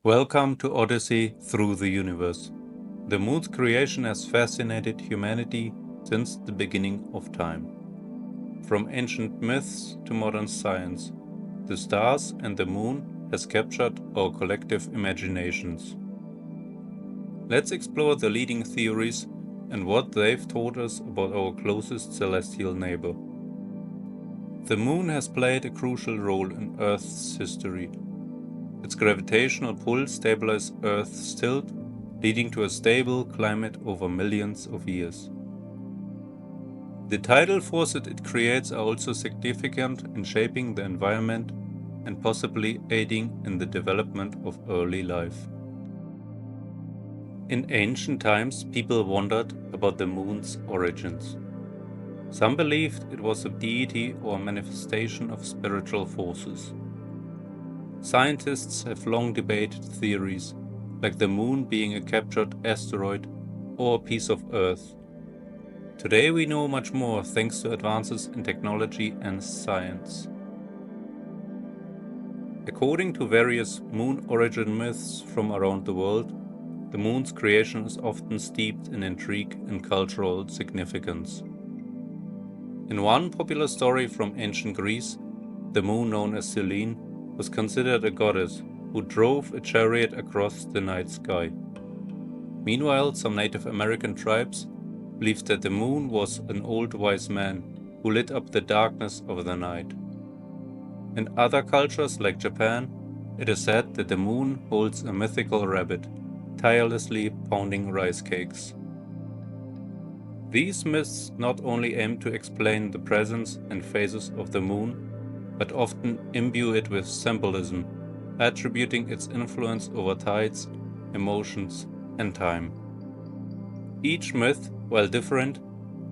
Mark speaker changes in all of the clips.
Speaker 1: Welcome to Odyssey Through the Universe. The moon's creation has fascinated humanity since the beginning of time. From ancient myths to modern science, the stars and the moon has captured our collective imaginations. Let's explore the leading theories and what they've taught us about our closest celestial neighbor. The moon has played a crucial role in Earth's history. Its gravitational pull stabilized Earth's tilt, leading to a stable climate over millions of years. The tidal forces it creates are also significant in shaping the environment and possibly aiding in the development of early life. In ancient times, people wondered about the moon's origins. Some believed it was a deity or a manifestation of spiritual forces. Scientists have long debated theories, like the moon being a captured asteroid or a piece of Earth. Today we know much more thanks to advances in technology and science. According to various moon origin myths from around the world, the moon's creation is often steeped in intrigue and cultural significance. In one popular story from ancient Greece, the moon known as Selene was considered a goddess who drove a chariot across the night sky. Meanwhile, some Native American tribes believed that the moon was an old wise man who lit up the darkness of the night. In other cultures like Japan, it is said that the moon holds a mythical rabbit, tirelessly pounding rice cakes. These myths not only aim to explain the presence and phases of the moon, but often imbue it with symbolism, attributing its influence over tides, emotions, and time. Each myth, while different,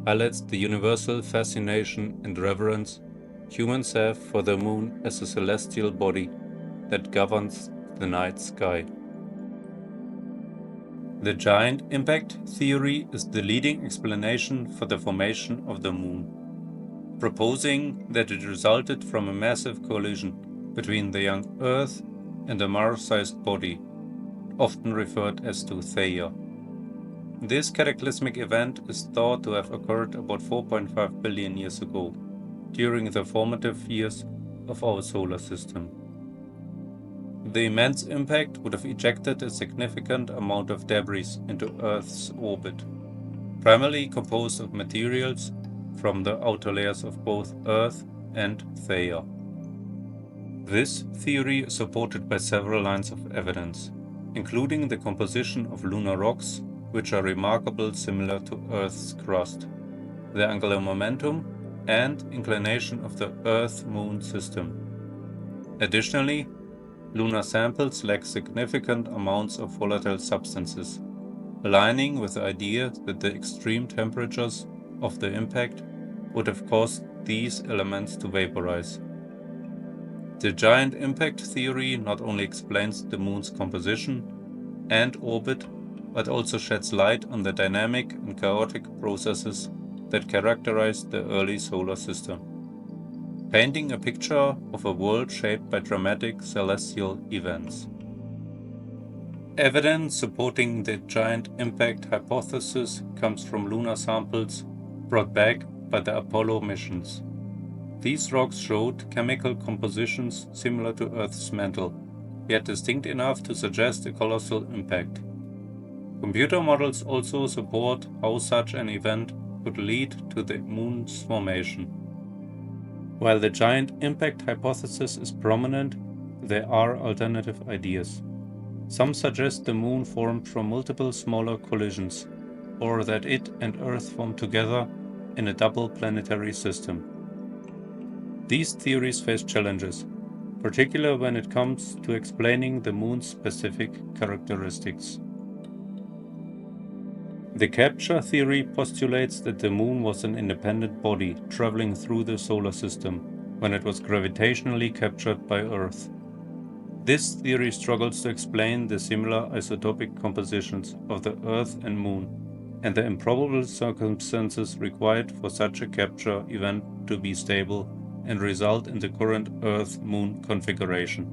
Speaker 1: highlights the universal fascination and reverence humans have for the moon as a celestial body that governs the night sky. The giant impact theory is the leading explanation for the formation of the moon, proposing that it resulted from a massive collision between the young Earth and a Mars-sized body, often referred as to Theia. This cataclysmic event is thought to have occurred about 4.5 billion years ago, during the formative years of our solar system. The immense impact would have ejected a significant amount of debris into Earth's orbit, primarily composed of materials from the outer layers of both Earth and Theia. This theory is supported by several lines of evidence, including the composition of lunar rocks, which are remarkably similar to Earth's crust, the angular momentum, and inclination of the Earth-Moon system. Additionally, lunar samples lack significant amounts of volatile substances, aligning with the idea that the extreme temperatures of the impact would have caused these elements to vaporize. The giant impact theory not only explains the moon's composition and orbit, but also sheds light on the dynamic and chaotic processes that characterized the early solar system, painting a picture of a world shaped by dramatic celestial events. Evidence supporting the giant impact hypothesis comes from lunar samples brought back by the Apollo missions. These rocks showed chemical compositions similar to Earth's mantle, yet distinct enough to suggest a colossal impact. Computer models also support how such an event could lead to the moon's formation. While the giant impact hypothesis is prominent, there are alternative ideas. Some suggest the moon formed from multiple smaller collisions, or that it and Earth formed together in a double planetary system. These theories face challenges, particularly when it comes to explaining the moon's specific characteristics. The capture theory postulates that the moon was an independent body traveling through the solar system when it was gravitationally captured by Earth. This theory struggles to explain the similar isotopic compositions of the Earth and Moon, and the improbable circumstances required for such a capture event to be stable and result in the current Earth-Moon configuration.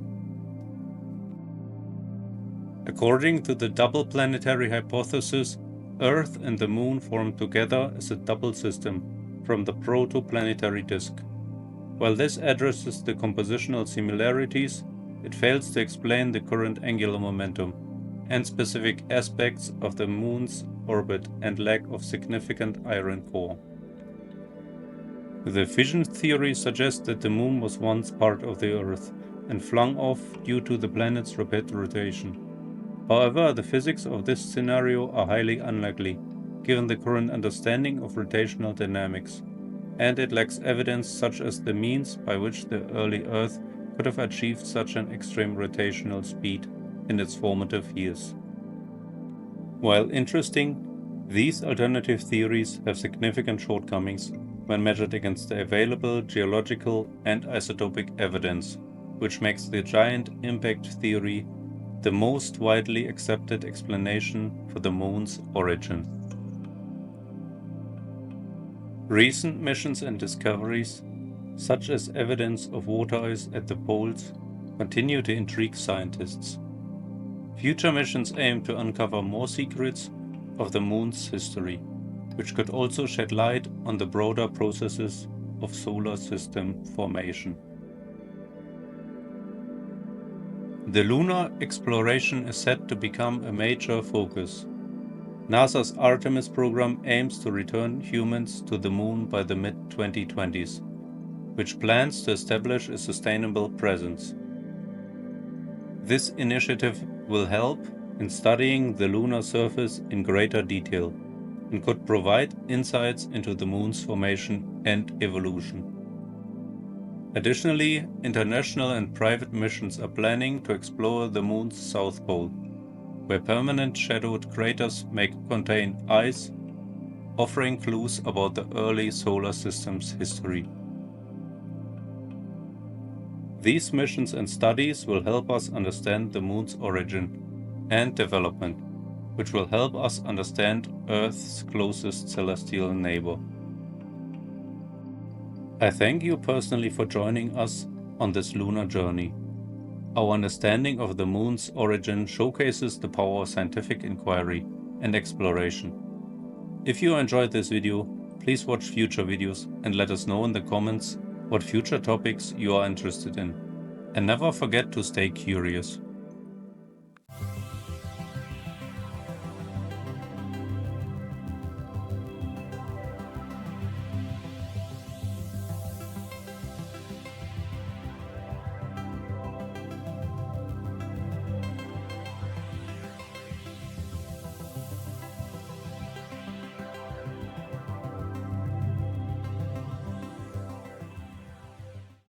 Speaker 1: According to the double planetary hypothesis, Earth and the Moon formed together as a double system from the protoplanetary disk. While this addresses the compositional similarities, it fails to explain the current angular momentum and specific aspects of the Moon's orbit and lack of significant iron core. The fission theory suggests that the Moon was once part of the Earth and flung off due to the planet's rapid rotation. However, the physics of this scenario are highly unlikely, given the current understanding of rotational dynamics, and it lacks evidence such as the means by which the early Earth could have achieved such an extreme rotational speed in its formative years. While interesting, these alternative theories have significant shortcomings when measured against the available geological and isotopic evidence, which makes the giant impact theory the most widely accepted explanation for the Moon's origin. Recent missions and discoveries, such as evidence of water ice at the poles, continue to intrigue scientists. Future missions aim to uncover more secrets of the Moon's history, which could also shed light on the broader processes of solar system formation. The lunar exploration is set to become a major focus. NASA's Artemis program aims to return humans to the Moon by the mid-2020s, which plans to establish a sustainable presence. This initiative will help in studying the lunar surface in greater detail and could provide insights into the Moon's formation and evolution. Additionally, international and private missions are planning to explore the Moon's south pole, where permanent shadowed craters may contain ice, offering clues about the early solar system's history. These missions and studies will help us understand the Moon's origin and development, which will help us understand Earth's closest celestial neighbor. I thank you personally for joining us on this lunar journey. Our understanding of the Moon's origin showcases the power of scientific inquiry and exploration. If you enjoyed this video, please watch future videos and let us know in the comments what future topics you are interested in. And never forget to stay curious.